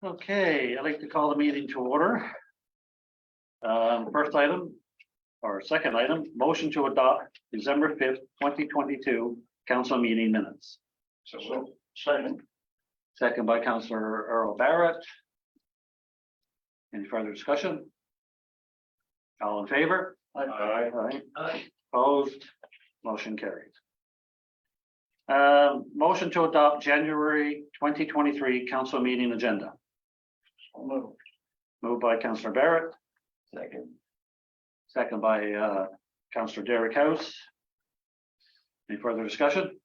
Okay, I'd like to call the meeting to order. First item, or second item, motion to adopt December 5th, 2022 council meeting minutes. So second. Second by Councillor Earl Barrett. Any further discussion? All in favor? Aye. Aye. Opposed? Motion carried. Motion to adopt January 2023 council meeting agenda. So moved. Moved by Councillor Barrett, Second. second by Councillor Derek House. Any further discussion?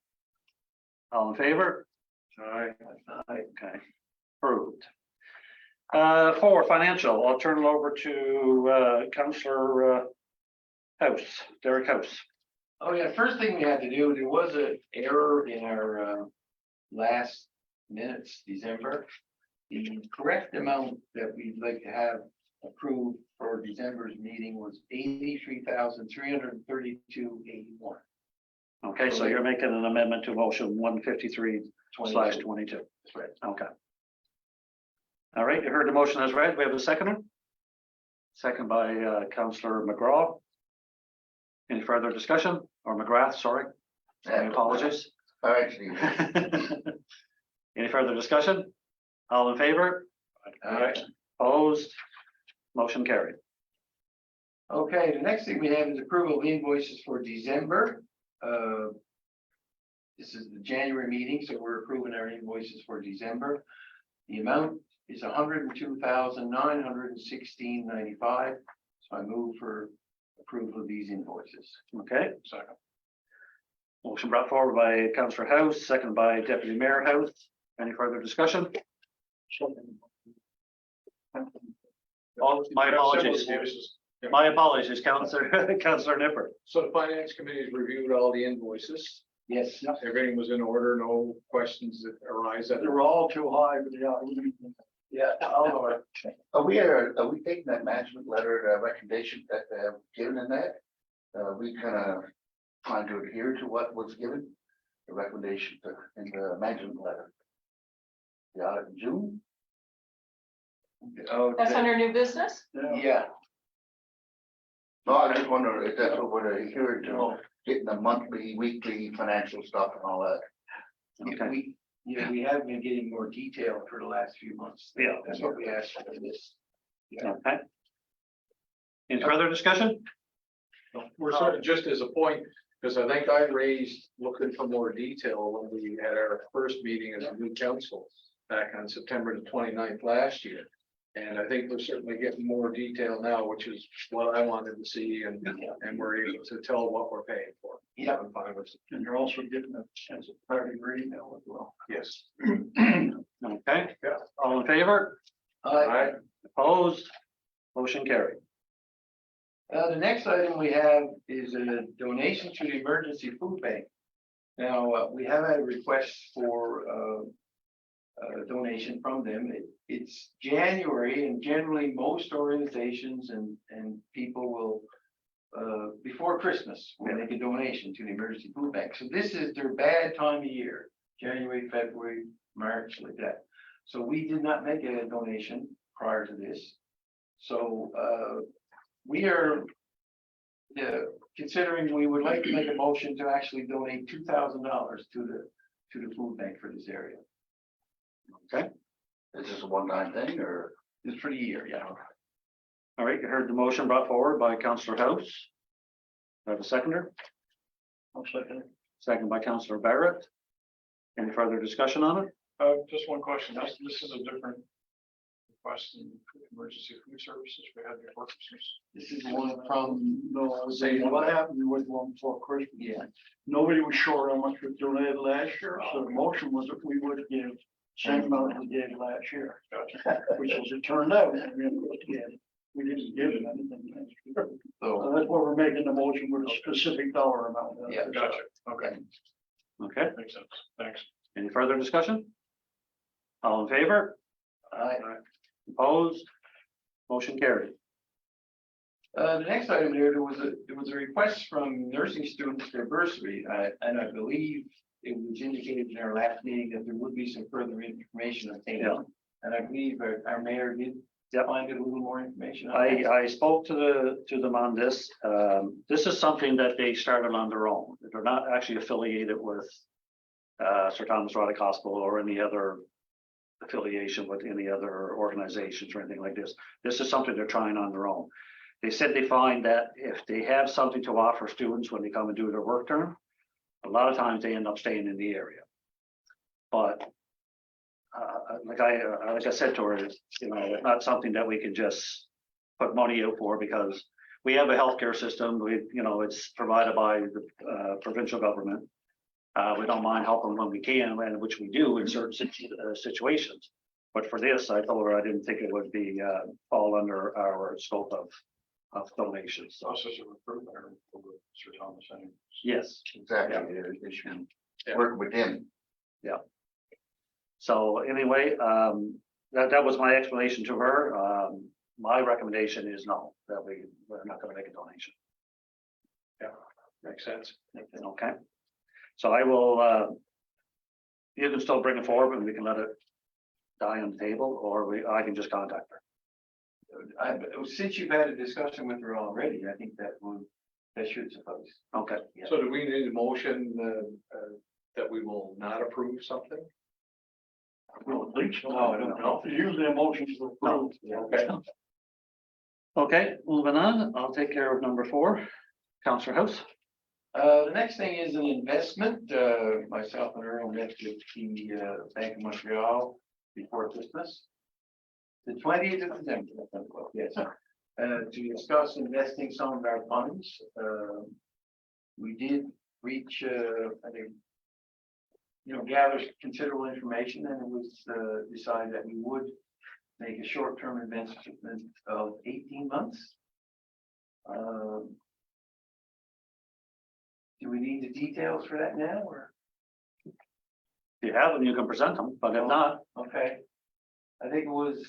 All in favor? Aye. Aye. Okay, approved. For financial, I'll turn it over to Councillor House, Derek House. Oh yeah, first thing we had to do, there was an error in our last minutes, December. The correct amount that we'd like to have approved for December's meeting was $83,332.81. Okay, so you're making an amendment to motion 153/22. That's right. Okay. All right, you heard the motion as read. We have a seconder. Second by Councillor McGraw. Any further discussion? Or McGrath, sorry. My apologies. All right, Steve. Any further discussion? All in favor? Aye. Opposed? Motion carried. Okay, the next thing we have is approval of invoices for December. This is the January meeting, so we're approving our invoices for December. The amount is $102,916.95. So I move for approval of these invoices. Okay, Second. motion brought forward by Councillor House, second by Deputy Mayor House. Any further discussion? Oh, my apologies. My apologies, Councillor Nipper. So the finance committee has reviewed all the invoices. Yes. Everything was in order, no questions that arise. They were all too high, but Yeah. Are we taking that management letter, the recommendation that they have given in that? We kind of trying to adhere to what was given, the recommendation in the management letter. The audit in June? Oh, That's under new business? yeah. No, I just wonder if that's what we're adhering to, getting the monthly, weekly financial stuff and all that. Okay. We have been getting more detail for the last few months. Yeah. That's what we asked for this. Okay. Any further discussion? We're sort of just as a point, because I think I raised looking for more detail when we had our first meeting as a new council back on September the 29th last year. And I think we're certainly getting more detail now, which is what I wanted to see, and we're able to tell what we're paying for. Yeah. I'm fine with it. And you're also getting a sense of party email as well. Yes. Okay, Yeah. all in favor? Aye. Opposed? Motion carried. The next item we have is a donation to the emergency food bank. Now, we have had a request for a donation from them. It's January, and generally most organizations and people will, before Christmas, will make a donation to the emergency food bank. So this is their bad time of year, January, February, March, like that. So we did not make a donation prior to this. So we are considering we would like to make a motion to actually donate $2,000 to the food bank for this area. Okay, Is this a one-time thing or? It's for the year, yeah. all right, you heard the motion brought forward by Councillor House. Do I have a seconder? I'll second it. Second by Councillor Barrett. Any further discussion on it? Just one question. This is a different request than emergency food services we had before Christmas. This is one from, No, I was saying, what happened with one before Christmas? yeah, Nobody was sure how much we donated last year, so the motion was that we would give same amount we gave last year. Gotcha. Which as it turned out, we didn't give it anything last year. so, So that's why we're making the motion with a specific dollar amount. Yeah. Gotcha. Okay. Okay, Makes sense. Thanks. any further discussion? All in favor? Opposed? Motion carried. the next item here, there was a request from nursing students for bursary, and I believe it was indicated in our last meeting that there would be some further information obtained. Yeah. And I believe our mayor did Yep. find a little more information on that. I spoke to them on this. This is something that they started on their own. They're not actually affiliated with Sir Thomas Roddick Hospital or any other affiliation with any other organizations or anything like this. This is something they're trying on their own. They said they find that if they have something to offer students when they come and do their work term, a lot of times they end up staying in the area. But like I said to her, it's not something that we can just put money out for, because we have a healthcare system. It's provided by the provincial government. We don't mind helping when we can, and which we do in certain situations. But for this, I told her I didn't think it would be fall under our scope of donations. So Process of recruitment or Sir Thomas anyway. yes. Exactly, they should work with him. So anyway, that was my explanation to her. My recommendation is no, that we're not going to make a donation. Makes sense. Okay. So I will, you can still bring it forward and we can let it die on the table, or I can just contact her. Since you've had a discussion with her already, I think that should suffice. Okay. So do we need a motion that we will not approve something? Well, at least, No, I don't know. Usually a motion to approve. Okay. Okay, moving on. I'll take care of number 4. Councillor House. The next thing is an investment. Myself and Earl met with the Bank of Montreal before Christmas. The 20th of December, yes, to discuss investing some of our funds. We did reach, I think, gather considerable information, and it was decided that we would make a short-term investment of 18 months. Do we need the details for that now, or? If you have them, you can present them, but if not, Okay. I think it was,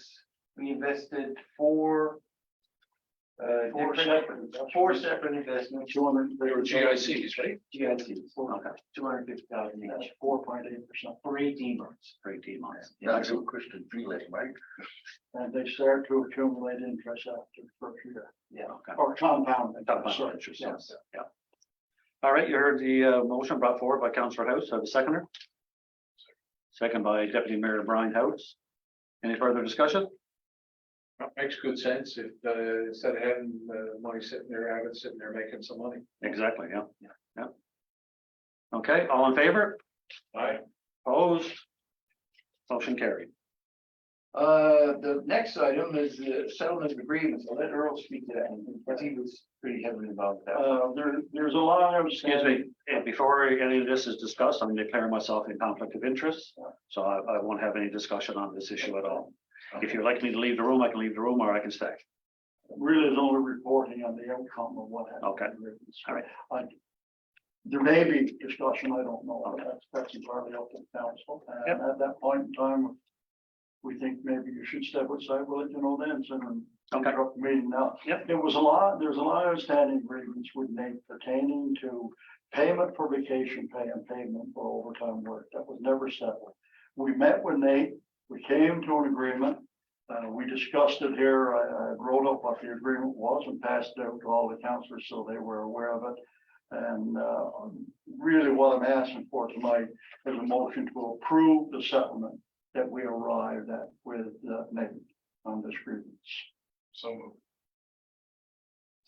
we invested four separate investments. They were GICs, right? GICs, okay, 250,000 That's each 4.8%. for 18 months. for 18 months. That's a Christian feeling, right? And they start to accumulate interest after the first year, Yeah. Okay. or compound. Compound Sorry. interest, Yeah. yes, yeah. All right, you heard the motion brought forward by Councillor House. Have a seconder? Second by Deputy Mayor Brian House. Any further discussion? Makes good sense if, instead of having money sitting there, have it sitting there making some money. Exactly, yeah. Okay, all in favor? Aye. Opposed? Motion carried. The next item is the settlement agreement. I'll let Earl speak to that, because he was pretty heavily involved with that. There's a lot of. Excuse me, before any of this is discussed, I'm declaring myself in conflict of interest. So I won't have any discussion on this issue at all. If you'd like me to leave the room, I can leave the room, or I can stay. Really is only reporting on the outcome of what happened. Okay. All right. There may be discussion, I don't know, that's entirely up to the council, Yep. and at that point in time, we think maybe you should step aside, we'll let you know then, so Okay. interrupt the meeting now. Yep. There's a lot of standing agreements with Nate pertaining to payment for vacation pay and payment for overtime work, that was never settled. We met with Nate, we came to an agreement, we discussed it here, I wrote up what the agreement was and passed it out to all the councilors so they were aware of it. And really what I'm asking for tonight is a motion to approve the settlement that we arrived at with Nate on this grievance. So moved.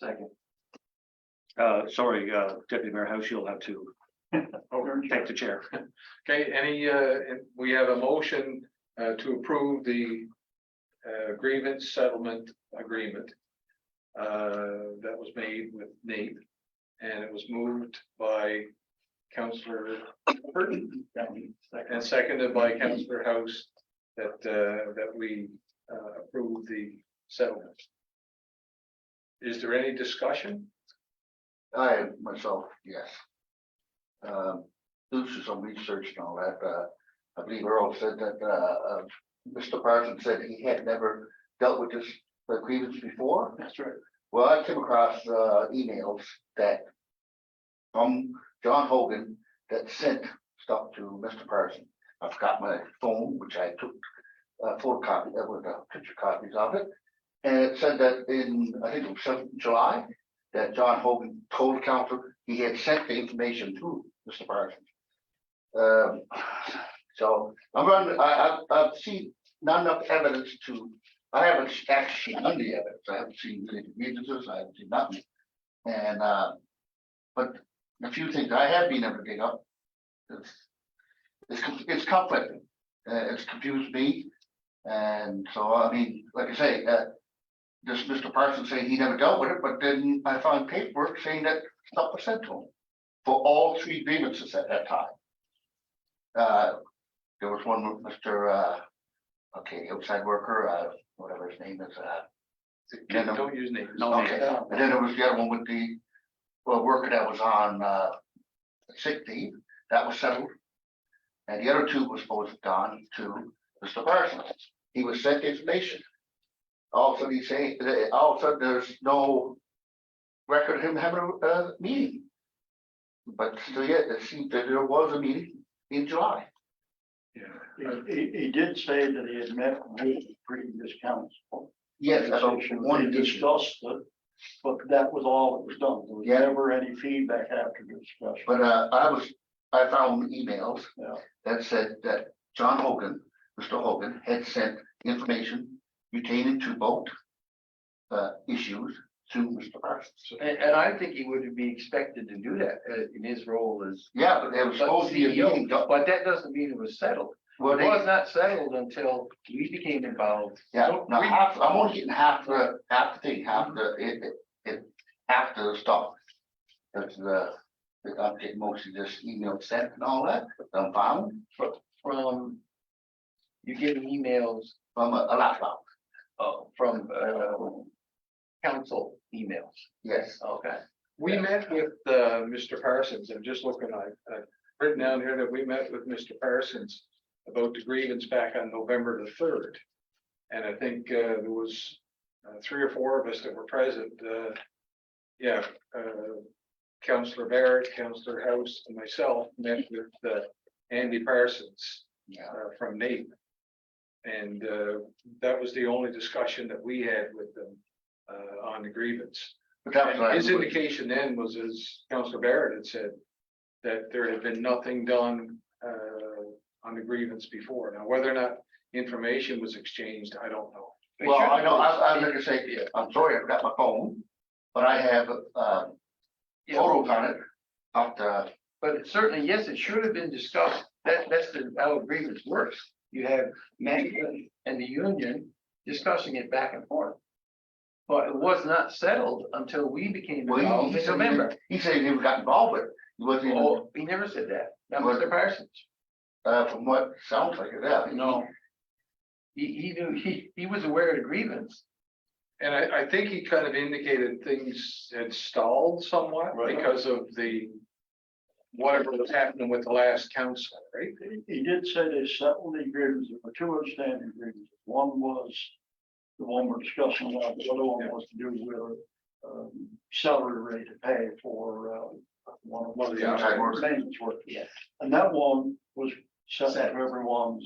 Second. Sorry, Deputy Mayor House, you'll have to take the chair. Okay, we have a motion to approve the grievance settlement agreement that was made with Nate, and it was moved by Councillor Burton and seconded by Councillor House that we approve the settlement. Is there any discussion? I myself, yes. Do some research and all that. I believe Earl said that Mr. Parsons said he had never dealt with this grievance before. That's right. Well, I came across emails that from John Hogan that sent stuff to Mr. Parsons. I've got my phone, which I took photocopy, with picture copies of it. And it said that in, I think it was 7th of July, that John Hogan told council he had sent the information to Mr. Parsons. So I'm running, I've seen not enough evidence to, I haven't actually seen any evidence. I haven't seen any grievances, I haven't seen nothing. And, but a few things I have been able to dig up, it's conflicting. It's confused me. And so, I mean, like I say, this Mr. Parsons saying he never dealt with it, but then I found paperwork saying that stuff was sent to him for all 3 grievances at that time. There was one with Mr. Outside worker, whatever his name is, Don't use names. No, okay, and then there was the other one with the, worker that was on, sick leave, that was settled. And the other 2 was supposed to have gone to Mr. Parsons. He was sent information. All of a sudden he's saying, all of a sudden there's no record of him having a meeting. But still yet, it seemed that there was a meeting in July. He did say that he had met with the previous council. Yes, that's one They issue. discussed it, but that was all that was done. There was Yeah. never any feedback after the discussion. But I found emails Yeah. that said that John Hogan, Mr. Hogan, had sent information pertaining to both issues to Mr. Parsons. And I think he would be expected to do that in his role as. Yeah, but there was supposed to be a meeting. But that doesn't mean it was settled. Well, It was not settled until we became involved. yeah, So now we- I'm only getting half the thing, half the stuff. That's I'm getting mostly just email sent and all that, I'm found From, you get emails, from a laptop, from, council emails. yes. Okay. We met with, Mr. Parsons, I'm just looking, I've written down here that we met with Mr. Parsons about the grievance back on November the 3rd. And I think, there was 3 or 4 of us that were present, Councillor Barrett, Councillor House, and myself met with, Andy Parsons, Yeah. From NAPE. And, that was the only discussion that we had with them, on the grievance. But that was And his indication then was, as Councillor Barrett had said, that there had been nothing done on the grievance before. Now, whether or not information was exchanged, I don't know. Well, I know, I'm gonna say, I'm sorry, I forgot my phone, but I have Yeah, photos on it of the, but it certainly, yes, it should have been discussed. That's how agreements works. You have management and the union discussing it back and forth. But it was not settled until we became well, involved in November. he said he never got involved with it. He wasn't even, Oh, he never said that. Not What? Mr. Parsons. from what sounds like it, yeah. No. He knew, he was aware of the grievance. And I think he kind of indicated things had stalled somewhat Right. because of whatever was happening with the last council, right? He did say they settled the agreements. There were 2 outstanding agreements. One was the one we're discussing now. The other one was to do with salary rate to pay for one of the outside workers. maintenance work. Yeah. And that one was set to everyone's,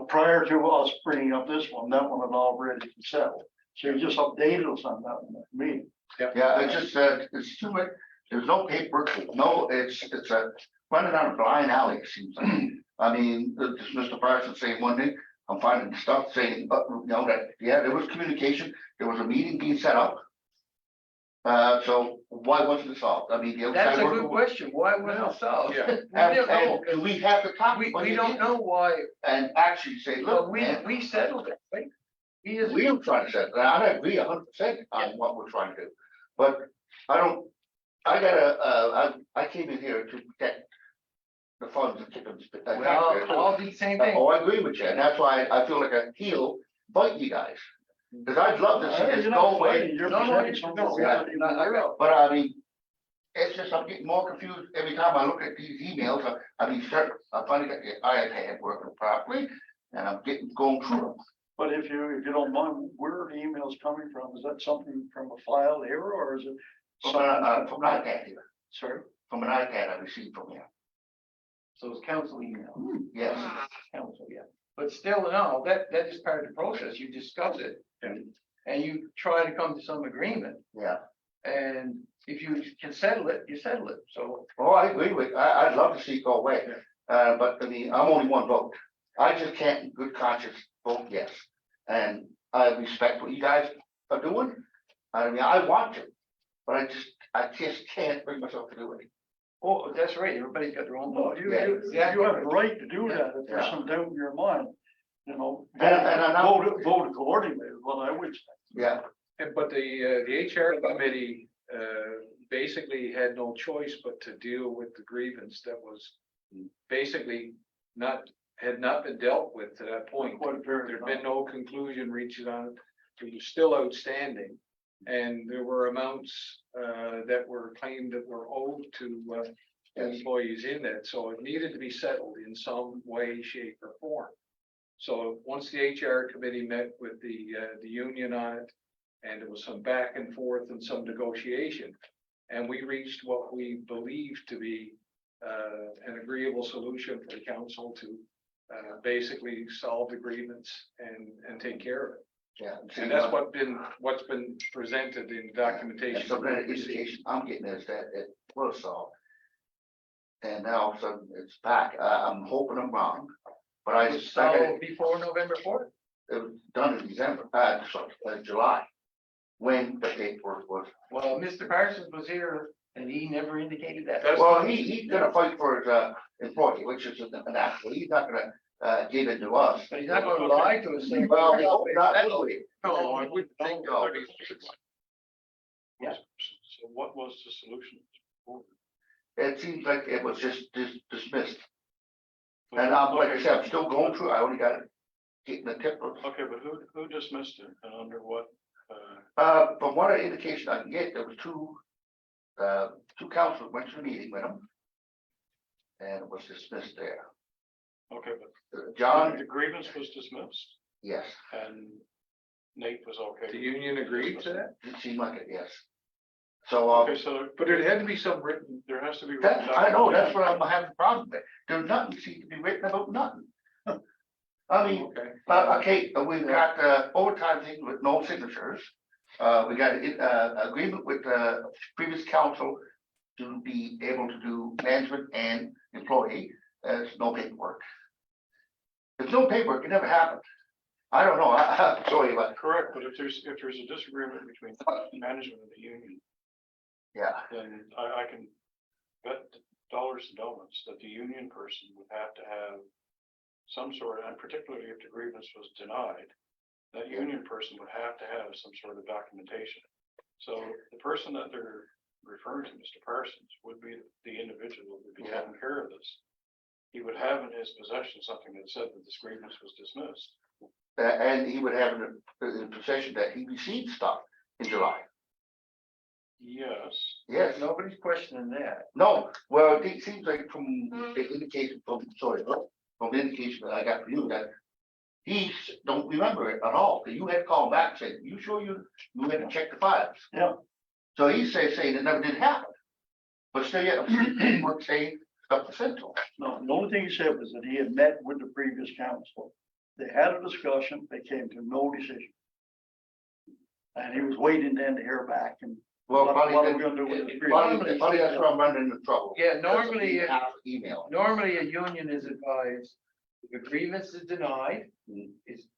prior to us bringing up this one, that one had already been settled. So he just updated us on that one at the meeting. Yeah, it's just, it's too much, there's no paperwork, it's a running down a blind alley, it seems like. I mean, just Mr. Parsons saying one thing, I'm finding stuff saying, that, there was communication, there was a meeting being set up. So why wasn't it solved? I mean, the That's outside a worker. good question. Why wasn't it solved? Yeah. We don't know. And we have to talk. We don't know why, And actually say, but look, we man, settled it, right? He is. we are trying to set, and I agree 100% on what we're trying to do. But I came in here to protect the funds of Kippens. Well, all these same things. Oh, I agree with you, and that's why I feel like a heel fight you guys. Because I'd love to see this You're go not away, fighting, you're No, presenting no, something no, we're not even not like aware that. of. but I mean, it's just, I'm getting more confused every time I look at these emails. I finally got the iPad working properly, and I'm going through them. But if you don't mind, where are the emails coming from? Is that something from a file here or is it? From an iPad here, Sorry? from an iPad I received from you. So it's council email. Yes, Council, yeah. But but still, no, that is part of the process. You discuss it. And you try to come to some agreement. Yeah. And if you can settle it, you settle it. So, Oh, I agree with, I'd love to see it go away, but I mean, I'm only one vote. I just can't in good conscience vote yes. And I respect what you guys are doing. I mean, I want to, but I just can't bring myself to do it. oh, that's right. Everybody's got their own Well, thought. you Yeah. have the right to do that if there's Yeah. some doubt in your mind, you know. And I know- Vote accordingly is what I would say. Yeah, But the HR committee, basically had no choice but to deal with the grievance that was basically had not been dealt with to that point. Quite a period There'd of been time. no conclusion reached on it. It was still outstanding. And there were amounts, that were claimed that were owed to, employees in that. So it needed to be settled in some way, shape or form. So once the HR committee met with the union on it, and there was some back and forth and some negotiation. And we reached what we believed to be an agreeable solution for the council to basically solve the grievance and take care of it. yeah. And that's what's been presented in And documentation. so the indication I'm getting is that it was solved. And now all of a sudden it's back. I'm hoping I'm wrong, but I just, So before November 4th? it was done in December, July, when the paperwork was. Well, Mr. Parsons was here and he never indicated that. That's- Well, he's gonna fight for his employee, which is an actual, he's not gonna give it to us. But he's not gonna lie to us. saying- Well, we hope not, will we? No, I wouldn't think No. that. Yeah. So what was the solution? It seems like it was just dismissed. And I'm, like I said, I'm still going through, I only got it getting the tip of. Okay, but who dismissed it and under what? From what indication I can get, there was two councils went to the meeting with him. And it was dismissed there. Okay, but John, the grievance was dismissed yes, and Nate was okay. The union agreed to that, it seemed like it, yes. So, Okay, so but it had to be some written. there has to be. that, I know, that's what I'm having a problem with. There's nothing seems to be written about nothing. I mean, Okay. okay, we've got overtime thing with no signatures. We got agreement with previous council to be able to do management and employee. There's no paperwork. There's no paperwork, it never happened. I don't know, I'm sorry, but Correct, but if there's a disagreement between management and the union, yeah, then I can bet dollars and donuts that the union person would have to have some sort of, and particularly if the grievance was denied, that union person would have to have some sort of documentation. So the person that they're referring to, Mr. Parsons, would be the individual who would be taking care of this. He would have in his possession something that said that this grievance was dismissed. and he would have in possession that he received stuff in July. Yes. Yes, Nobody's questioning that. no, well, it seems like from the indication from, sorry, from the indication that I got from you that he don't remember it at all. You had called back and said, you sure you had to check the files? Yeah. So he's saying it never did happen. But still, yet, paperwork saying stuff was sent to him. No, the only thing he said was that he had met with the previous council. They had a discussion, they came to no decision. And he was waiting then to hear back and Well, what probably, are we gonna do with the probably that's where I'm running into trouble. Yeah, normally, Half email. normally a union is advised, if a grievance is denied, Mhm.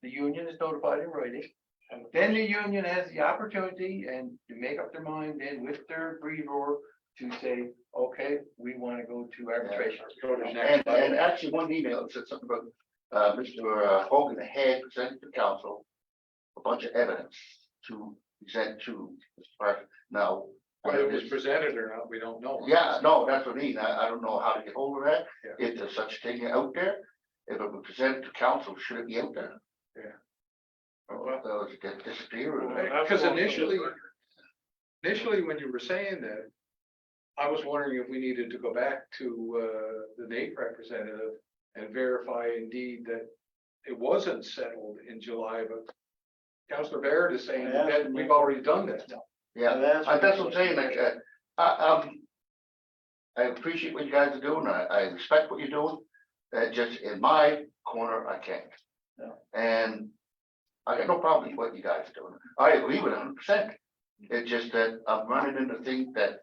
the union is notified in writing. And Then the union has the opportunity and to make up their mind then with their breather to say, okay, we want to go to arbitration. Go to the next. And actually, one email said something about, Mr. Hogan had presented to council a bunch of evidence to present to Mr. Parker. Now. Whether it was presented or not, we don't know. Yeah, no, that's what I mean. I don't know how to get hold of that. Yeah. If there's such a thing out there, if it was presented to council, should it be out there? Well, So it's gonna disappear or? Well, because initially, when you were saying that, I was wondering if we needed to go back to the NAPE representative and verify indeed that it wasn't settled in July, but Councillor Barrett is saying that we've already done that. Yeah, that's that's what I'm saying, like, I appreciate what you guys are doing, I respect what you're doing, just in my corner, I can't. Yeah. And I got no problem with what you guys are doing. I agree with 100%. It's just that I'm running into things that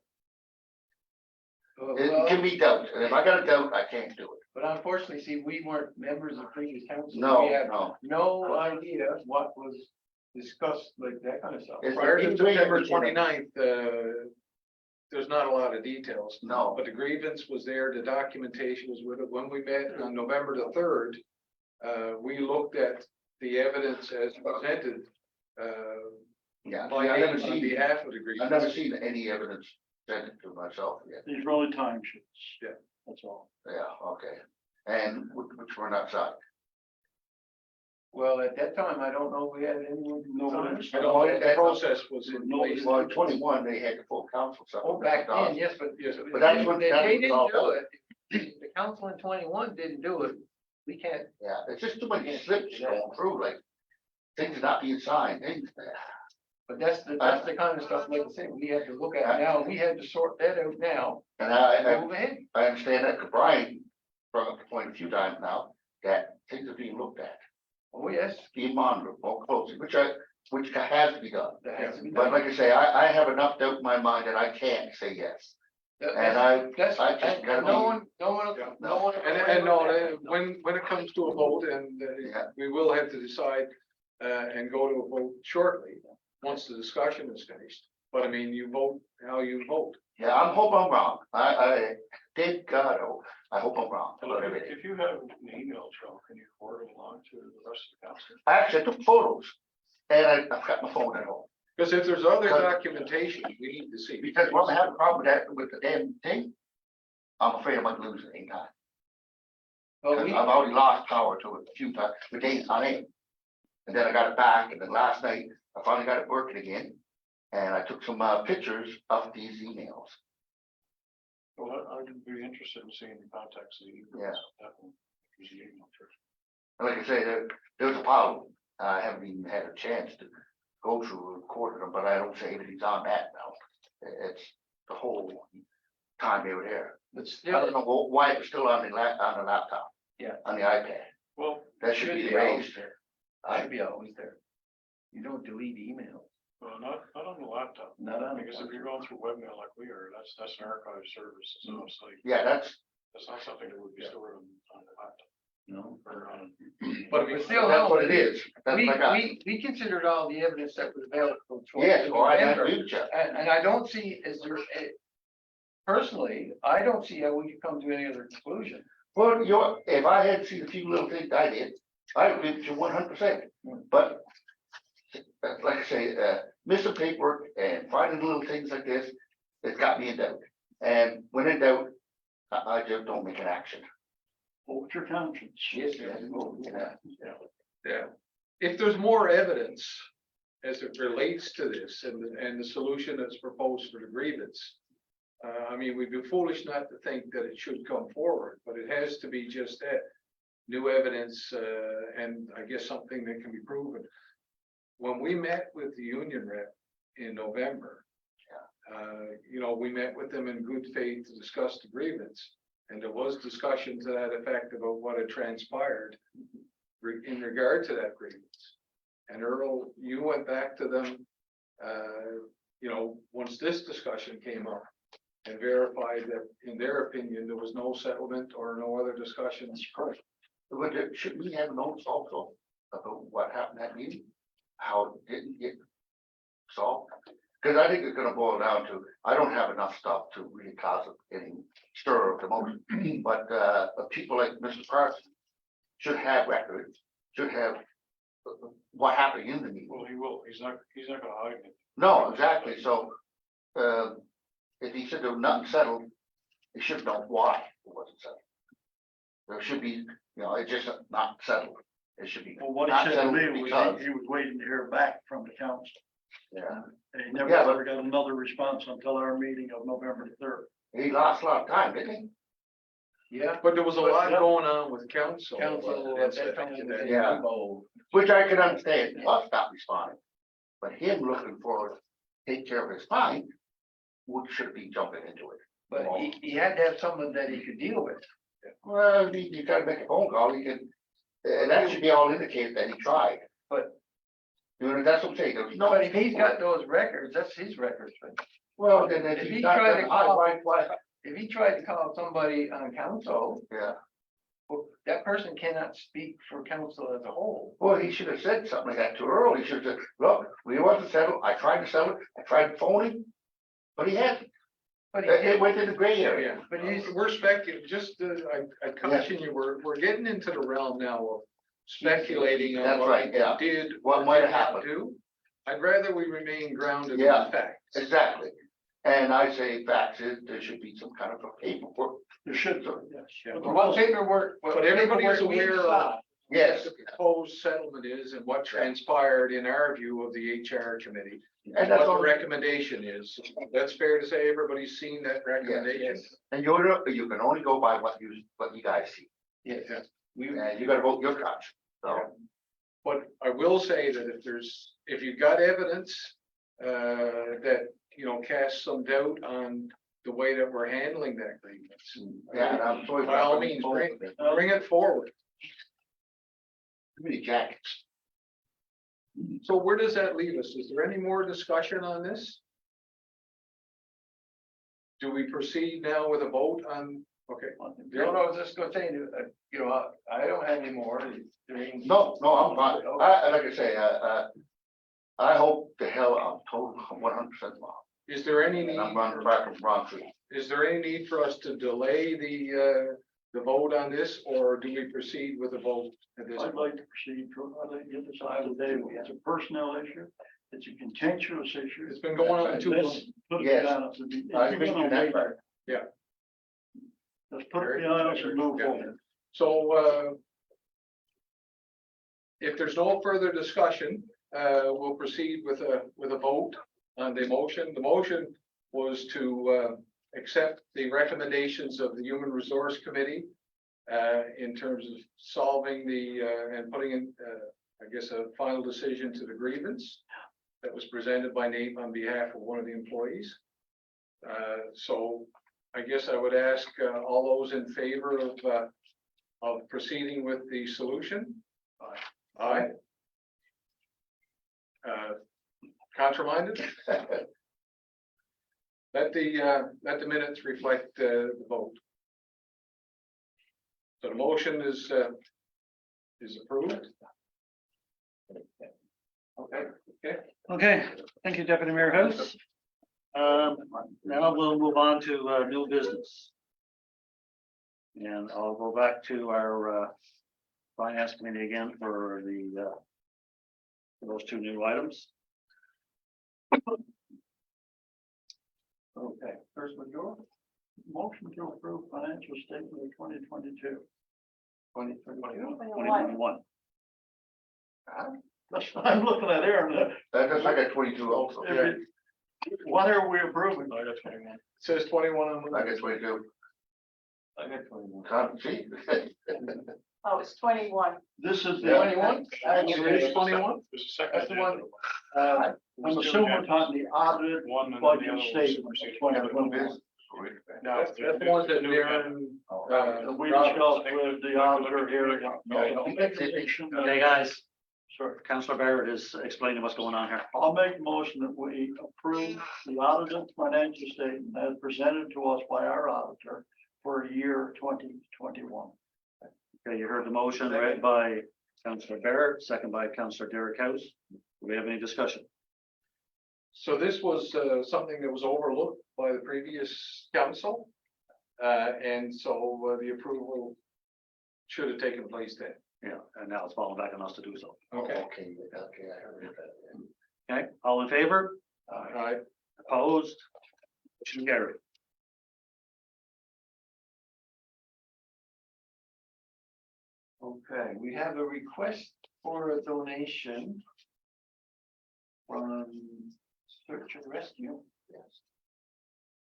it Well, can be doubt, and if I got a doubt, I can't do it. but unfortunately, see, we weren't members of previous council. No, We have no. no idea what was discussed, like that kind of stuff. It's- Prior to Either way, September it's, you know, 29th, there's not a lot of details. No. But the grievance was there, the documentation was with it. When we met on November the 3rd, we looked at the evidence as presented, Yeah, by I never name on seen, behalf of the I've never grievance. seen any evidence sent to myself yet. These are only time sheets. Yeah. That's all. Yeah, okay. And which were not signed. Well, at that time, I don't know if we had anyone. Nobody. I don't know, the process was in place. Well, in 21, they had the full council. so- Oh, back then, yes, but. Yes, But that's what- They that's what it's didn't all do about. it. The council in 21 didn't do it. We can't. Yeah, it's just too many slips going through, like, things are not being signed, things. But that's the kind of stuff, like I said, we had to look at now. We had to sort that out now. And I Move ahead. understand that, 'cause Brian brought up the point a few times now, that things are being looked at, Oh, yes, being monitored more closely, which has to be done. that has to be But done. like I say, I have enough doubt in my mind that I can't say yes. And That's, I just and gotta no be- one, no one, Yeah. no one. And no, when it comes to a vote, and Yeah. we will have to decide and go to a vote shortly, once the discussion is finished. But I mean, you vote how you vote. Yeah, I hope I'm wrong. Thank God, I hope I'm wrong about everything. If you have an email trail, can you forward it along to the rest of the council? Actually, I took photos, and I've got my phone at home. Because if there's other documentation, we need to see. Because when I have a problem with that, with the damn thing, I'm afraid I might lose it anytime. Well, Because we, I've already lost power to it a few times, with days on end. And then I got it back, and then last night, I finally got it working again. And I took some pictures of these emails. Well, I'd be interested in seeing the context of the emails. Yeah. Definitely. Use the email first. And like I say, there's a problem. I haven't even had a chance to go through and record them, but I don't say everything's on that now. It's the whole time they were there. but I don't still, know why it was still on the laptop. Yeah. On the iPad. Well, That should should be be always erased. there. I- Should be always there. You don't delete email. not on the laptop. Not on. Because if you're going through webmail like we are, that's an archive service. It's not like, Yeah, that's not something that would be stored on the laptop No. or on. But I mean, But still, That's what it is. That's We, what I got. we considered all the evidence that was available. to us Yes, in or I November. agree with you. And I don't see, personally, I don't see how we could come to any other conclusion. Well, if I had seen a few little things I did, I agree with you 100%. But like I say, missing paperwork and finding little things like this, it's got me in doubt. And when in doubt, I just don't make an action. Hold your conscience. Yes, yeah, if there's more evidence as it relates to this and the solution that's proposed for the grievance. I mean, we'd be foolish not to think that it should come forward, but it has to be just that. New evidence, and I guess something that can be proven. When we met with the union rep in November, we met with them in good faith to discuss the grievance. And there was discussion to that effect about what had transpired in regard to that grievance. And Earl, you went back to them, once this discussion came up and verified that in their opinion, there was no settlement or no other discussions. Correct. But should we have notes also about what happened at meeting? How it didn't get solved? Because I think it's gonna boil down to, I don't have enough stuff to really cause any stir of emotion. But people like Mr. Carson should have records, should have what happened in the meeting. Well, he will. He's not gonna hide it. No, exactly. So if he said there was nothing settled, he should know why it wasn't settled. There should be, it's just not settled. It should be. Well, what not he said to settled me was because- he was waiting to hear back from the council. Yeah, And he never Yeah, but- ever got another response until our meeting of November 3rd. he lost a lot of time, didn't he? Yeah. But there was a lot Yeah. going on with council. Council, and that time was in Yeah. limbo. Which I can understand, us not responding. But him looking for, take care of his time, should be jumping into it. But he had to have someone that he could deal with. Well, you gotta make a phone call, you can And that should be all indicated that he tried. But- You know, that's what I'm saying. There's No, no, but if he's got those records, that's his records, but well, then if if he's he not, tried then to why, call- why, if he tried to call somebody on council, yeah. well, that person cannot speak for council as a whole. Well, he should have said something like that too early. He should have said, look, we want to settle. I tried to settle it. I tried phoning, but he hadn't. But he It did, went in the gray area. Yeah, but we're speculating, just, I caution you, we're getting into the realm now of speculating on That's what right, yeah. he did. What or might did have not happened. do. I'd rather we remain grounded in Yeah. the facts. Exactly. And I say facts is, there should be some kind of a paperwork. There should, be, yes. Yeah. But there what wasn't. paperwork. what But everybody is paperwork we aware of saw, what Yes. the proposed settlement is and what transpired in our view of the HR committee. And What that's the all, recommendation is. That's fair to say, everybody's seen that recommendation. Yes, and you can only go by what you guys see. yes. Yeah. We, And you gotta vote your couch. So, But I will say that if you've got evidence, that, casts some doubt on the way that we're handling that grievance. yeah, and I'm sorry. By all means, bring it forward. Too many jackets. So where does that leave us? Is there any more discussion on this? Do we proceed now with a vote on, okay, no, I was just gonna say, I don't have any more. No, I'm fine. Like I say, I hope the hell I'm told 100% wrong. is there any And I'm need, running back from wrong tree. is there any need for us to delay the vote on this, or do we proceed with the vote at this I'd point? like to proceed from, I'd like to get this out of the day. It's a personnel issue. It's a contentious issue. It's been going on too long. Let's put it Yes. behind us. It's I been think going on that's way right. back. Let's put it behind us and move Yeah. forward. So, if there's no further discussion, we'll proceed with a vote on the motion. The motion was to, accept the recommendations of the Human Resource Committee, in terms of solving and putting in, I guess, a final decision to the grievance that was presented by Nate on behalf of one of the employees. So I guess I would ask, all those in favor of proceeding with the solution? Aye. Contraminded? Let the minutes reflect the vote. So the motion is approved. Okay, thank you, Deputy Mayor House. Now we'll move on to new business. And I'll go back to our finance committee again for those two new items. Okay, first one, Joe. Motion to approve financial statement of 2022. 2021. That's what I'm looking at there. That's I got 22 also. What are we approving? It says 21 on I the. got 22. I got 21. See? Oh, it's 21. This is Yeah. the 21? It is 21? That's the one. I'm assuming we're talking the audited budget statement of 2021. That's the one that Darren. We discussed with the auditor here. Okay, guys, Sorry. Councillor Barrett is explaining what's going on here. I'll make a motion that we approve the audited financial statement as presented to us by our auditor for year 2021. Okay, you heard the motion read by Councillor Barrett, second by Councillor Derek House. Do we have any discussion? So this was something that was overlooked by the previous council. And so the approval should have taken place then. Yeah, and now it's falling back on us to do so. Okay. Okay, I heard that. Okay, all in favor? All right. Opposed? Motion carried. Okay, we have a request for a donation from Search and Rescue. Yes.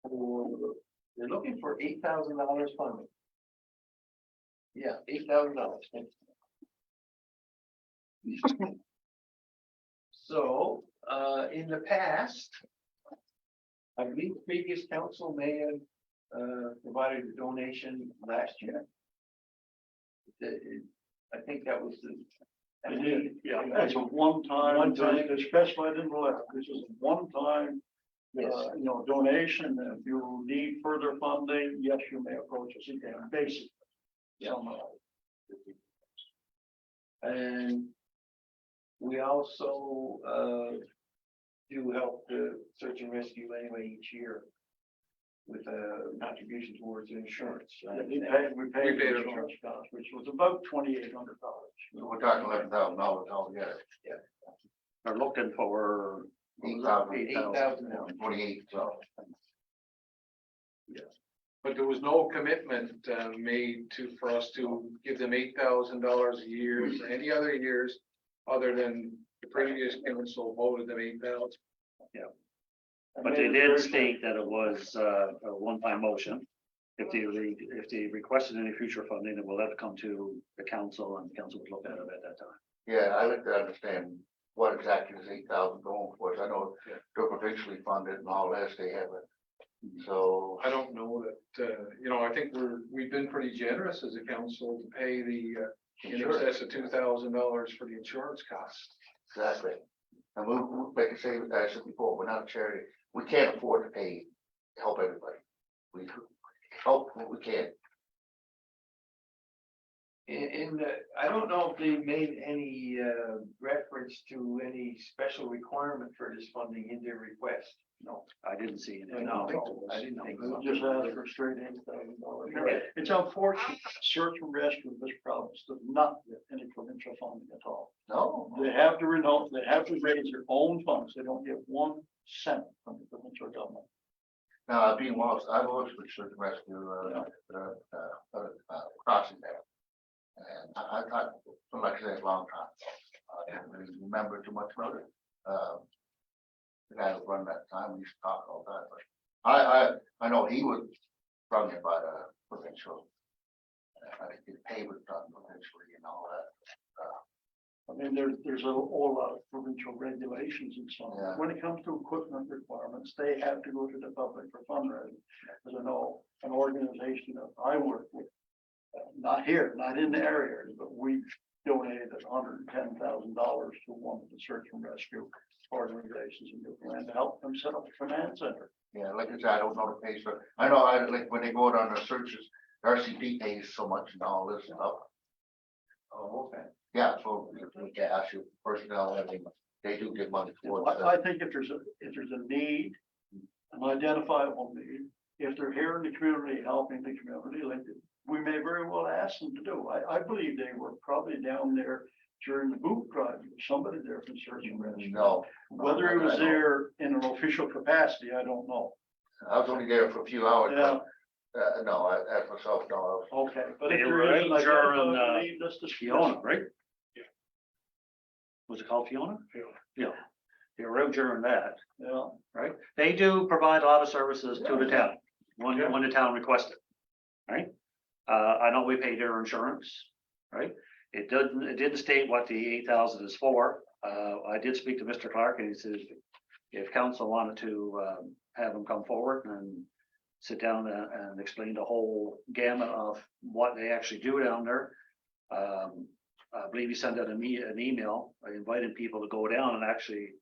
They're looking for $8,000 funding. Yeah, $8,000. So, in the past, I believe the previous council may have provided a donation last year. I think that was the. It is, yeah, it's a one-time, it's specified in the letter, this is a one-time, Yes. donation, if you need further funding, yes, you may approach us again, basically. Yeah. Somehow. And we also, do help the search and rescue anyway each year with a contribution towards insurance. We We paid paid the insurance cost, which was about $2,800. We're talking $11,000 altogether, They're looking for. $8,000. 28, so. But there was no commitment made for us to give them $8,000 a year for any other years other than the previous council voted them 8,000. But they did state that it was a one-time motion. If they requested any future funding, it will have to come to the council and the council would look at it at that time. Yeah, I like to understand what exactly is 8,000 going for. I know they're provincially funded and all this, they have it. So, I don't know that, I think we've been pretty generous as a council to pay the in excess of $2,000 for the insurance costs. exactly. And like I say, I said before, we're not a charity. We can't afford to pay, help everybody. We help what we can. I don't know if they made any, reference to any special requirement for this funding in their request. No, I didn't see anything. No, I didn't think so. Just ask for straight $8,000. Yeah. It's unfortunate, search and rescue of this province does not get any provincial funding at all. No, They have to they have to raise their own funds, they don't get 1 cent from the provincial government. now I've worked with search and rescue, crossing there. And I like I said, a long time. I can't really remember too much about it. The guy who run that time, we used to talk all the time, but I know he was run it by the provincial. I think his pay was done provincially and all that. I mean, there's a whole lot of provincial regulations and so on. Yeah. When it comes to equipment requirements, they have to go to the public for fundraising. As I know, an organization that I work with, not here, not in the area, but we donated $110,000 to one of the search and rescue organizations in Newfoundland to help them set up a command center. Yeah, like I said, I don't know the pays, but I know like when they go out on the searches, RCP pays so much and all this stuff. Oh, okay. Yeah, so if we can ask you personnel, everything, they do get money towards that. I think if there's a need, an identifiable need, if they're here in the community, helping the community, like we may very well ask them to do. I believe they were probably down there during the boot drive, somebody there from search and rescue. No. Whether it was there in an official capacity, I don't know. I was only there for a few hours, Yeah, but, no, I, as myself, no, I was. okay, but if They there were is an out during, identifiable need, let's discuss. Fiona, right? Was it called Fiona? Yeah. They were out during that, Yeah, right? They do provide a lot of services to the town, when Yeah. the town requests it, right? I know we pay their insurance, right? It didn't state what the 8,000 is for. I did speak to Mr. Clark and he says, if council wanted to, have him come forward and sit down and explain the whole gamut of what they actually do down there. I believe he sent out an email, inviting people to go down and actually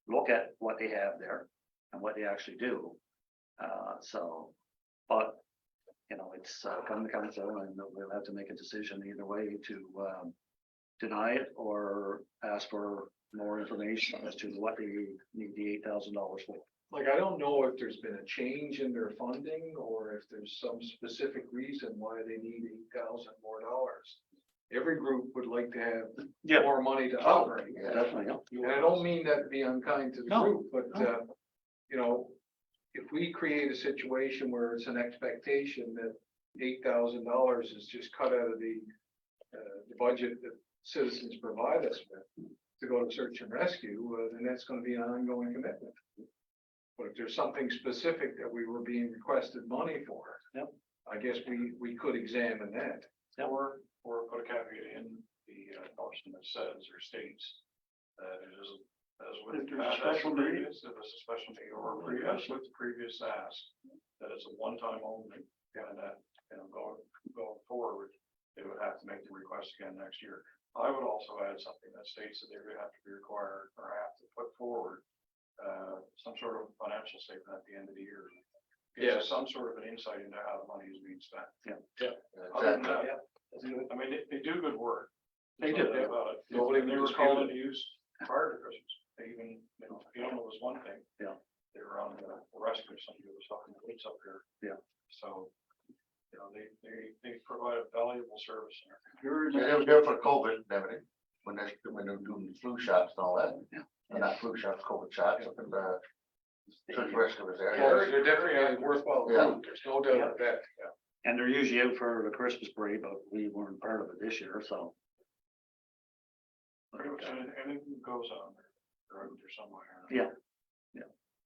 look at what they have there and what they actually do. But it's come to council and we'll have to make a decision either way to deny it or ask for more information as to what they need the $8,000 for. Like, I don't know if there's been a change in their funding or if there's some specific reason why they need $8,000 more dollars. Every group would like to have more money to operate. Yeah. Definitely, And I don't mean that to be unkind to the No, group, but, if we create a situation where it's an expectation that $8,000 is just cut out of the budget that citizens provide us with to go to search and rescue, then that's gonna be an ongoing commitment. But if there's something specific that we were being requested money for. Yep. I guess we could examine that. Or put a caveat in the motion that says or states that it is, as with If there's a special need. if it's a special need or as with the previous ask, that it's a one-time only, and that, going forward, they would have to make the request again next year. I would also add something that states that they would have to be required or have to put forward some sort of financial statement at the end of the year. Gives us some sort of an insight into how the money is being spent. Other than Exactly. that, I mean, they do good work. They do. Nobody, they were called into use prior to Christmas. They even, you know, it was one thing. Yeah. They were on the rescue, somebody was talking to police up here. Yeah. So, you know, they provide a valuable service in our You're They were there for COVID and everything, when they were doing the flu shots and all that. Yeah. And not flu shots, COVID shots up in the church rescue was there. They're definitely a worthwhile Yeah. group, there's no doubt about that. And they're usually out for the Christmas parade, but we weren't part of it this year, so. Pretty much anything goes on there, they're out there somewhere. Yeah.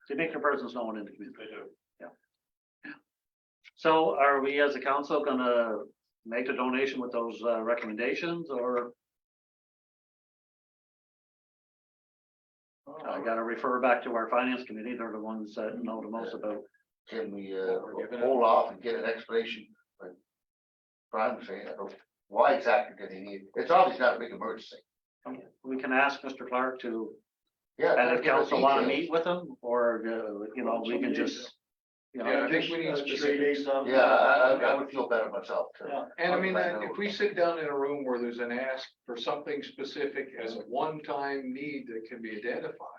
They make their presence known in the community. They do. So are we as a council gonna make the donation with those recommendations, or I gotta refer back to our finance committee? They're the ones that know the most about. Can we we're giving it- hold off and get an explanation? Like Brian was saying, why exactly did he need, it's obviously not a big emergency. We can ask Mr. Clark to, Yeah. and if give us council wanna details. meet with him, or, you know, we can just. You know, Yeah, I think we need specifics. Yeah, I would feel better myself too. Yeah. And I mean, if we sit down in a room where there's an ask for something specific as a one-time need that can be identified,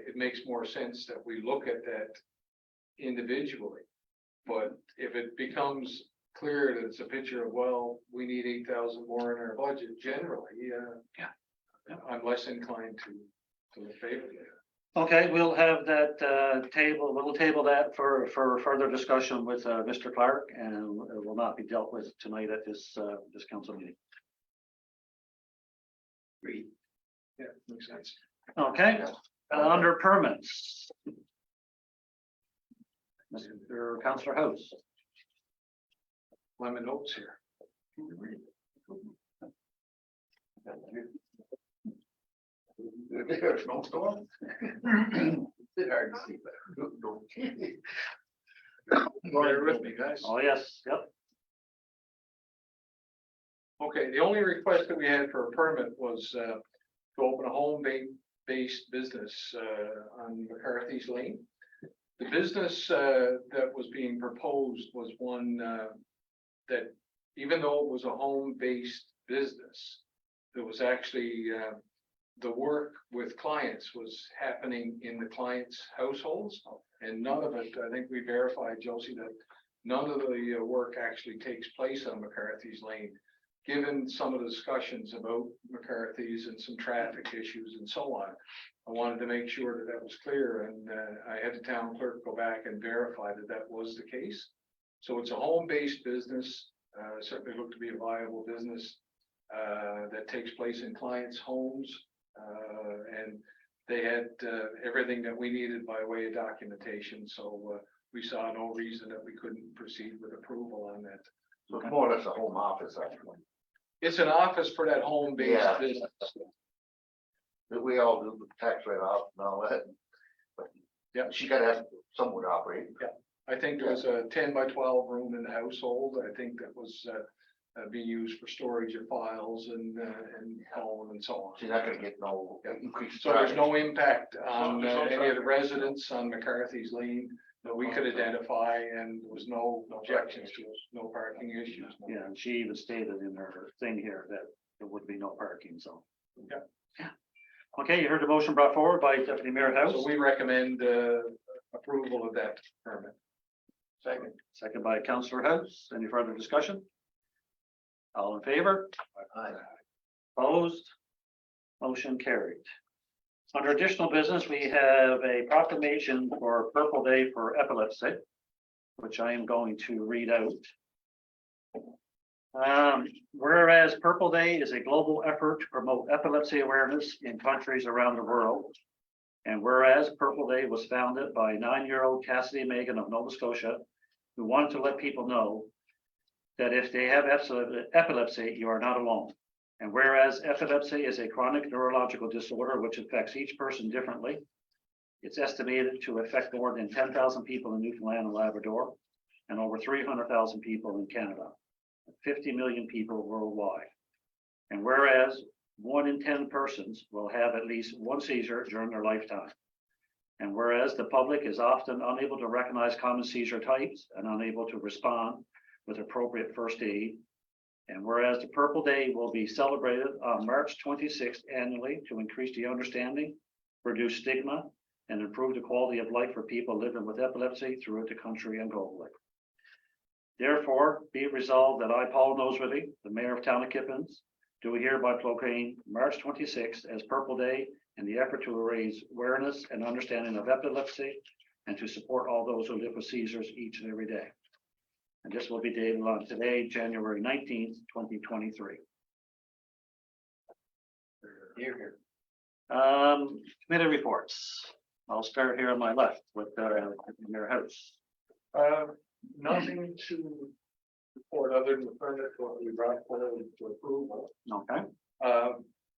it makes more sense that we look at that individually. But if it becomes clear that it's a picture of, well, we need 8,000 more in our budget generally, I'm less inclined to favor that. okay, we'll have that we'll table that for further discussion with Mr. Clark, and it will not be dealt with tonight at this council meeting. Yeah, makes sense. Okay, under permits. Mr. Councillor House. Lemon notes here. There's no storm. It's hard to see, but no. Bear with me, guys. Oh, yes, yep. Okay, the only request that we had for a permit was to open a home-based business on McCarthy's Lane. The business that was being proposed was one that, even though it was a home-based business, there was actually the work with clients was happening in the clients' households, and none of it, I think we verified, Josie, that none of the work actually takes place on McCarthy's Lane. Given some of the discussions about McCarthy's and some traffic issues and so on, I wanted to make sure that that was clear, and I had the town clerk go back and verify that that was the case. So it's a home-based business, certainly looked to be a viable business that takes place in clients' homes. And they had everything that we needed by way of documentation, so we saw no reason that we couldn't proceed with approval on that. So it's more or less a home office, actually. It's an office for that home-based Yeah. business. That we all do the tax write-off and all that. But Yeah. she gotta have someone to operate. I think there was a 10 by 12 room in the household. I think that was being used for storage of files and phone and so on. She's not gonna get no increase. So there's no impact on There's no any of the traffic. residents on McCarthy's Lane that we could identify, and there was no objections to it, no parking issues. no- Yeah, and she even stated in her thing here that there would be no parking, so. Yeah. Okay, you heard the motion brought forward by Deputy Mayor House, So we recommend approval of that permit. Second. second by Councillor House. Any further discussion? All in favor? Opposed? Motion carried. Under additional business, we have a proclamation for Purple Day for Epilepsy, which I am going to read out. Whereas Purple Day is a global effort to promote epilepsy awareness in countries around the world. And whereas Purple Day was founded by 9-year-old Cassidy Megan of Nova Scotia, who wanted to let people know that if they have epilepsy, you are not alone. And whereas epilepsy is a chronic neurological disorder which affects each person differently, it's estimated to affect more than 10,000 people in Newfoundland and Labrador, and over 300,000 people in Canada, 50 million people worldwide. And whereas 1 in 10 persons will have at least one seizure during their lifetime. And whereas the public is often unable to recognize common seizure types and unable to respond with appropriate first aid. And whereas the Purple Day will be celebrated on March 26th annually to increase the understanding, reduce stigma, and improve the quality of life for people living with epilepsy throughout the country and globally. Therefore, be it resolved that I, Paul Noseworthy, the Mayor of Town of Kippens, do hereby proclaim March 26th as Purple Day in the effort to raise awareness and understanding of epilepsy and to support all those who live with seizures each and every day. And this will be dated on today, January 19th, 2023. Here. Committee reports. I'll start here on my left with Mayor House. Nothing to report other than the permit what we brought forward to approval. Okay,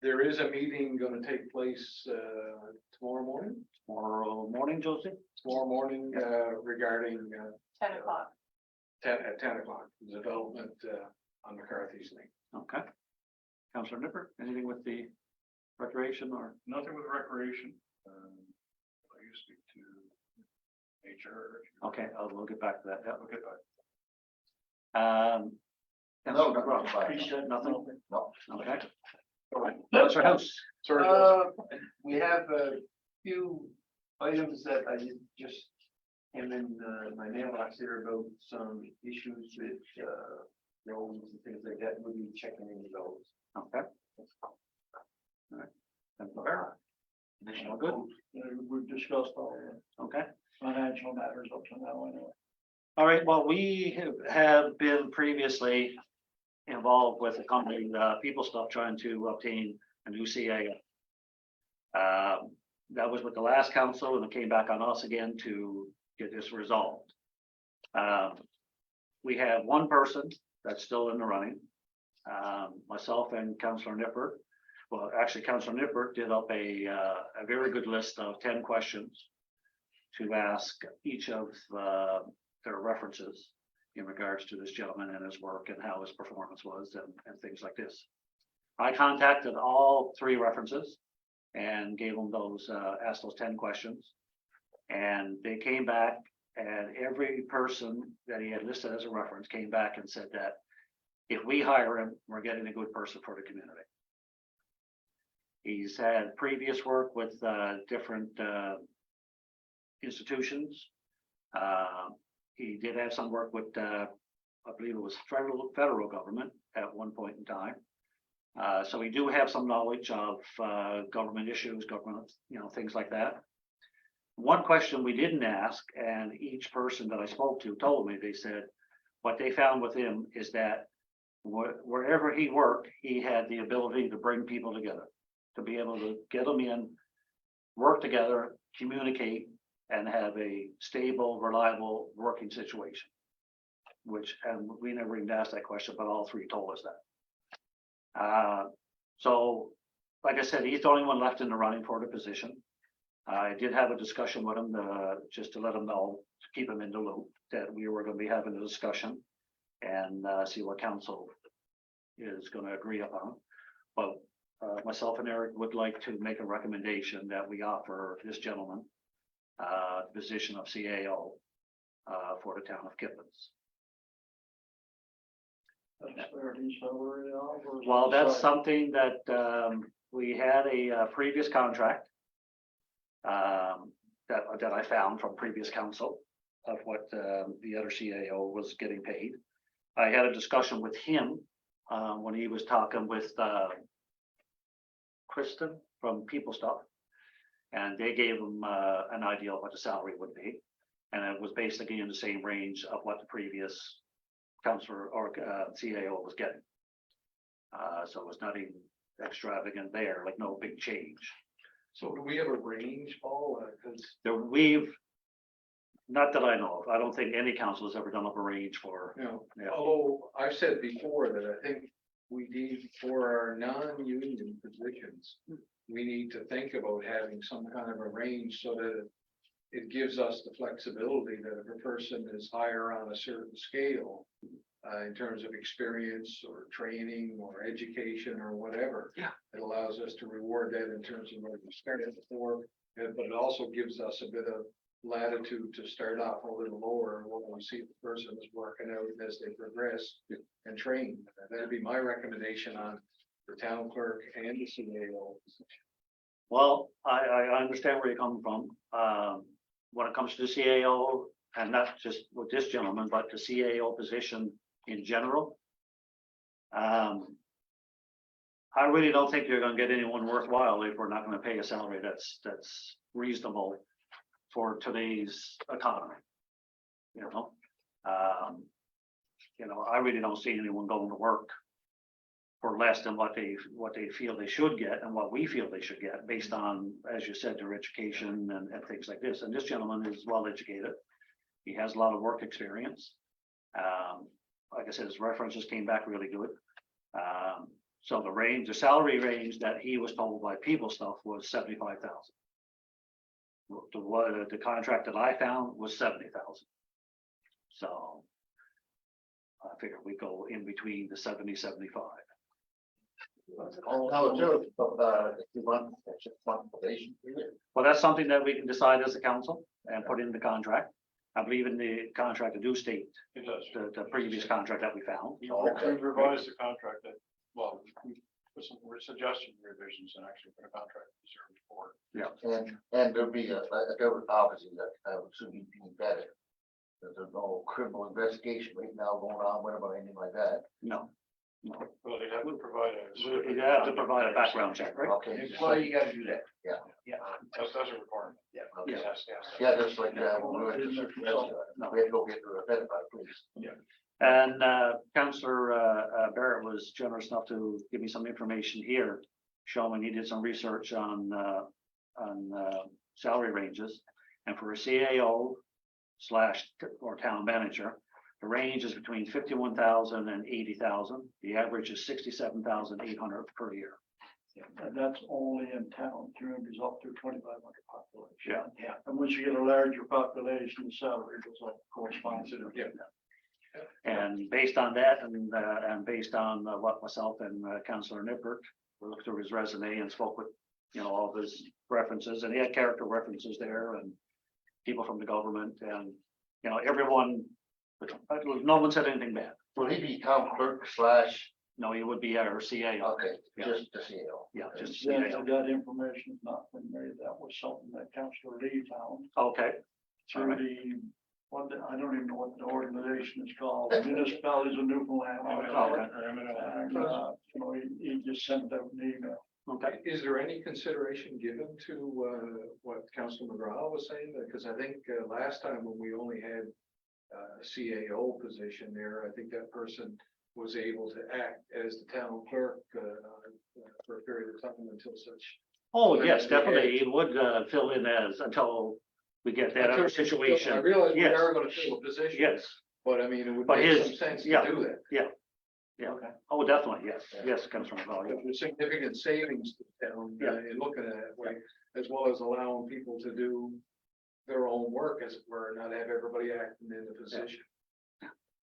There is a meeting going to take place tomorrow morning. tomorrow morning, Josie. Regarding 10 o'clock. at 10 o'clock, development on McCarthy's Lane. Okay. Councillor Nipper, anything with the recreation or? Nothing with recreation. I used to speak to HR. Okay, we'll get back to that. Yeah. We'll get back. No, Councillor McGraw, nothing. He said nothing? No. Okay. All right. Councillor House. Sorry. We have a few items that I just came in my mailbox here about some issues with roads and things like that. We'll be checking into those. Okay. All right. Councillor Bear. All good. We've discussed all the Okay. financial matters up to now anyway. All right, well, we have been previously involved with a company, People Stuff, trying to obtain a new CAO. That was with the last council, and it came back on us again to get this resolved. We have one person that's still in the running. Myself and Councillor Nipper. Well, actually, Councillor Nipper did up a very good list of 10 questions to ask each of their references in regards to this gentleman and his work and how his performance was and things like this. I contacted all 3 references and gave them those, asked those 10 questions. And they came back, and every person that he had listed as a reference came back and said that if we hire him, we're getting a good person for the community. He's had previous work with different institutions. He did have some work with, I believe it was federal government at one point in time. So we do have some knowledge of government issues, government, things like that. One question we didn't ask, and each person that I spoke to told me, they said, what they found with him is that wherever he worked, he had the ability to bring people together, to be able to get them in, work together, communicate, and have a stable, reliable working situation. And we never even asked that question, but all 3 told us that. So, like I said, he's the only one left in the running for the position. I did have a discussion with him just to let him know, to keep him in the loop, that we were going to be having a discussion and see what council is going to agree upon. But myself and Eric would like to make a recommendation that we offer this gentleman the position of CAO for the town of Kippens. That's fair, he's salary now, or is it Well, that's decided? something that we had a previous contract that I found from previous council of what the other CAO was getting paid. I had a discussion with him when he was talking with Kristen from People Stuff, and they gave him an idea of what the salary would be, and it was basically in the same range of what the previous councillor or CAO was getting. So it was not even extravagant there, like no big change. So do we have a range, Paul? Because We've, not that I know of, I don't think any council has ever done up a range for. Yeah. although I've said before that I think we need, for our non-union positions, we need to think about having some kind of a range so that it gives us the flexibility that if a person is higher on a certain scale, in terms of experience or training or education or whatever. Yeah. It allows us to reward that in terms of what we started before, but it also gives us a bit of latitude to start off a little lower when we see the person is working out as they progress and train. That'd be my recommendation on the town clerk and the CAO. Well, I understand where you're coming from. When it comes to the CAO, and not just with this gentleman, but the CAO position in general. I really don't think you're gonna get anyone worthwhile if we're not gonna pay a salary that's reasonable for today's economy. You know, I really don't see anyone going to work for less than what they feel they should get and what we feel they should get based on, as you said, their education and things like this. And this gentleman is well educated. He has a lot of work experience. Like I said, his references came back really good. So the salary range that he was told by People Stuff was 75,000. The contract that I found was 70,000. So I figured we go in between the 70, 75. No, if you want, just one probation period. Well, that's something that we can decide as a council and put in the contract. I believe in the contract to do state It does. the previous contract that we found. We Okay. revised the contract that, well, we put some suggestion revisions and actually put a contract reserved for it. And there'll be a government obviously that I would assume you'd be better. There's no criminal investigation right now going on, what about anything like that? No. Well, they'd have to provide a. You have to provide a background check, right? Okay. Well, you gotta do that. That's a requirement. Okay. Yes. Yeah, that's like, when we went to the we had to go get vetted by the police. And Councillor Barrett was generous enough to give me some information here, showing he did some research on salary ranges. And for a CAO / or town manager, the range is between 51,000 and 80,000. The average is 67,800 per year. And that's only in town, communities up to 2,500 population. Yeah. And once you get a larger population, the salary goes up corresponds to it. And based on that, and based on what myself and Councillor Nippert looked through his resume and spoke with, all of his references, and he had character references there and people from the government and, everyone, no one said anything bad. Will he be town clerk / No, he would be our CAO. okay, Yeah. just the CEO? Yeah, just That, CAO. that information has not been made. That was something that Councillor Lee found Okay, through Alright. I don't even know what the organization is called, Municipalities of Newfoundland. I call it. And, he just sent out an email. okay. Is there any consideration given to what Councilor McGraw was saying? Because I think last time when we only had a CAO position there, I think that person was able to act as the town clerk for a period of time until such. Oh, yes, definitely. He would fill in until we get that other I situation. realize we Yes. are going to fill a position. Yes, But I mean, it would But make his- some sense to yeah. do that. yeah. Oh, definitely, yes, yes, Councillor McGraw. There's significant savings to the town in looking at it that way, as well as allowing people to do their own work, as it were, not have everybody acting in the position.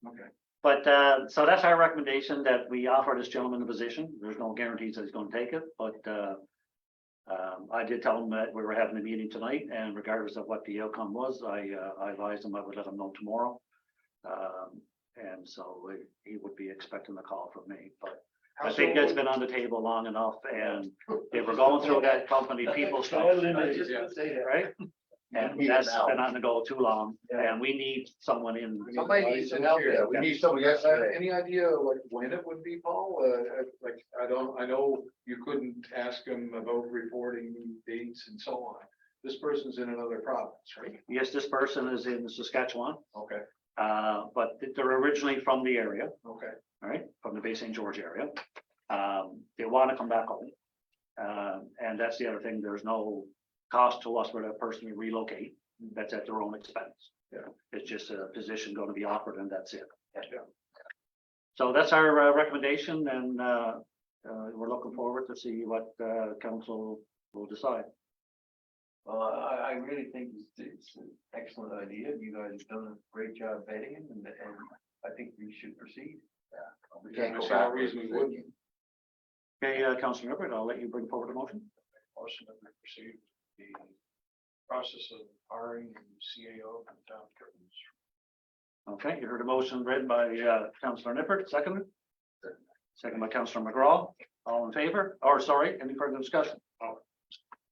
Okay. But, so that's our recommendation, that we offer this gentleman the position. There's no guarantees that he's gonna take it, but, I did tell him that we were having a meeting tonight, and regardless of what the outcome was, I advised him I would let him know tomorrow. And so he would be expecting a call from me, but I think that's been on the table long enough, and they were going through that company People Stuff, I was just gonna say that. right? And that's been on the go too long, and we need someone in. Somebody needs to help Yeah, you. we need somebody yesterday. Any idea like when it would be, Paul? Like, I know you couldn't ask him about reporting dates and so on. This person's in another province, right? Yes, this person is in Saskatchewan, Okay, but they're originally from the area, okay. all right, from the Bay St. George area. They want to come back home. And that's the other thing, there's no cost to us for that person to relocate. That's at their own expense. Yeah. It's just a position going to be offered and that's it. Yeah. So that's our recommendation, and we're looking forward to see what council will decide. Well, I really think it's an excellent idea. You guys have done a great job vetting it and I think we should proceed. We can't I go see no back. reason we wouldn't. Okay, Councillor Nippert, I'll let you bring forward a motion. Motion that we proceed with the process of hiring the CAO from town of Kippens. Okay, you heard a motion read by Councillor Nippert, second. Second by Councillor McGraw. All in favor? Or sorry, any further discussion?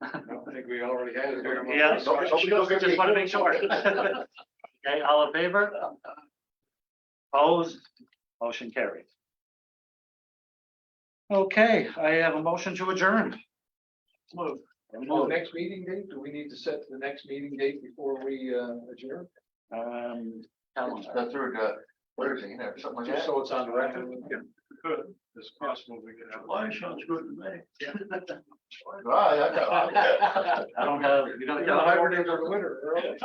I think we already had it. Yeah, Nobody goes just get want to make sure. Okay, all in favor? Opposed? Motion carried. Okay, I have a motion to adjourn. Move. Oh, next meeting date, do we need to set the next meeting date before we adjourn? Helen, The third, where is it, something like Just that? so it's on the record. Good, it's possible we could have. July sounds good to me. I don't have, we don't Yeah, have. hibernate over the winter. early.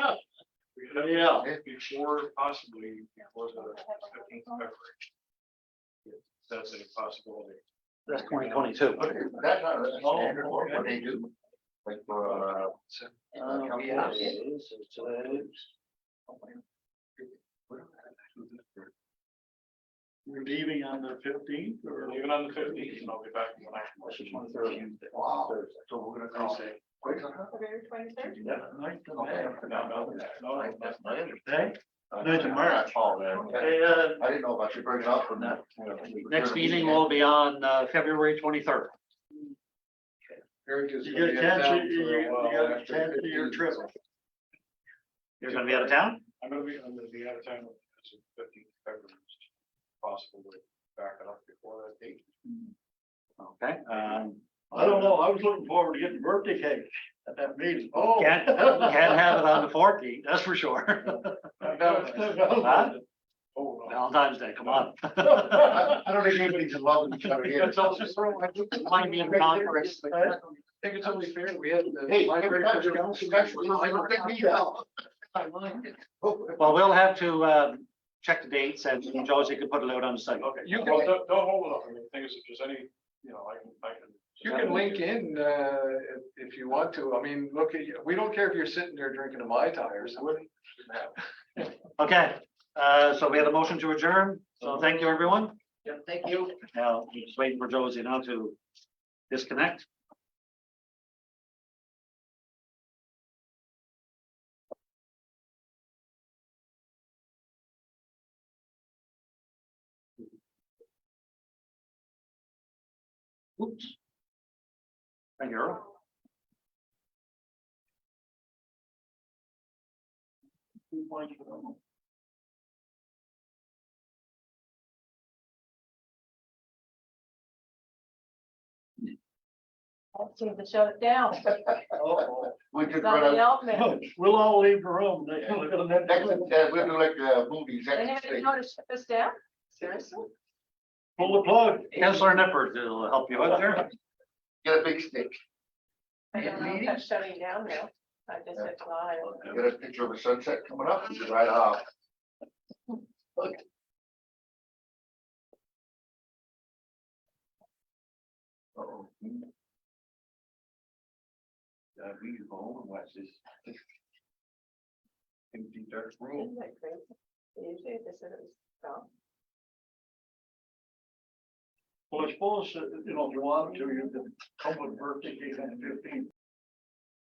We could have Yeah. it before, possibly, before the 15th of February. That's a possibility. That's 2022. That's not a standard work, what they do. Like for, Yeah. We're leaving on the 15th or? Even on the 15th, I'll be back in the night. wow, so we're gonna call. February 23rd? Yeah, ninth of May. No, That's my Hey, ninth of March. Oh, man. Okay, I didn't know about you bringing up from that. next meeting will be on February 23rd. Eric is You gonna get a be out of chance, town you for a while got a after chance the to your 15th, trip. so- You're gonna be out of town? I'm gonna be out of town, it's the 15th of February, it's possible to back it up before that date. Okay, I don't know, I was looking forward to getting birthday cake at that meeting. Oh. can't have it on the 14th, that's for sure. Huh? Oh, no. Valentine's Day, come on. I don't think anybody's in love with each other here. It's also true, I think Might be in conference. it's only fair, we had the Hey, library. every time you I don't think we know. Well, we'll have to check the dates and Josie can put it out on the site. Okay, well, don't hold it up, I mean, the thing is, if there's any, I can. You can link in, if you want to, I mean, look, we don't care if you're sitting there drinking a Mai Tai or something. Okay, so we had a motion to adjourn, so thank you, everyone. Thank you. Now, we're just waiting for Josie now to disconnect. Oops. Thank you, Earl. I'll see to shut it down. We could Somebody run help me. We'll all leave the room. we'll do like a movie They executive haven't stage. know to shut this down? Seriously? Pull the plug. Councillor Nippert will help you out there. Get a big stick, I don't know if that's shutting down now. I just said fly. get a picture of a sunset coming up, and just right off. Uh-oh. We can go home and watch this. Empty dark room. Isn't that crazy? Usually this is stop. Well, I suppose, if you wanted to, you could come with birthday cake on the 15th.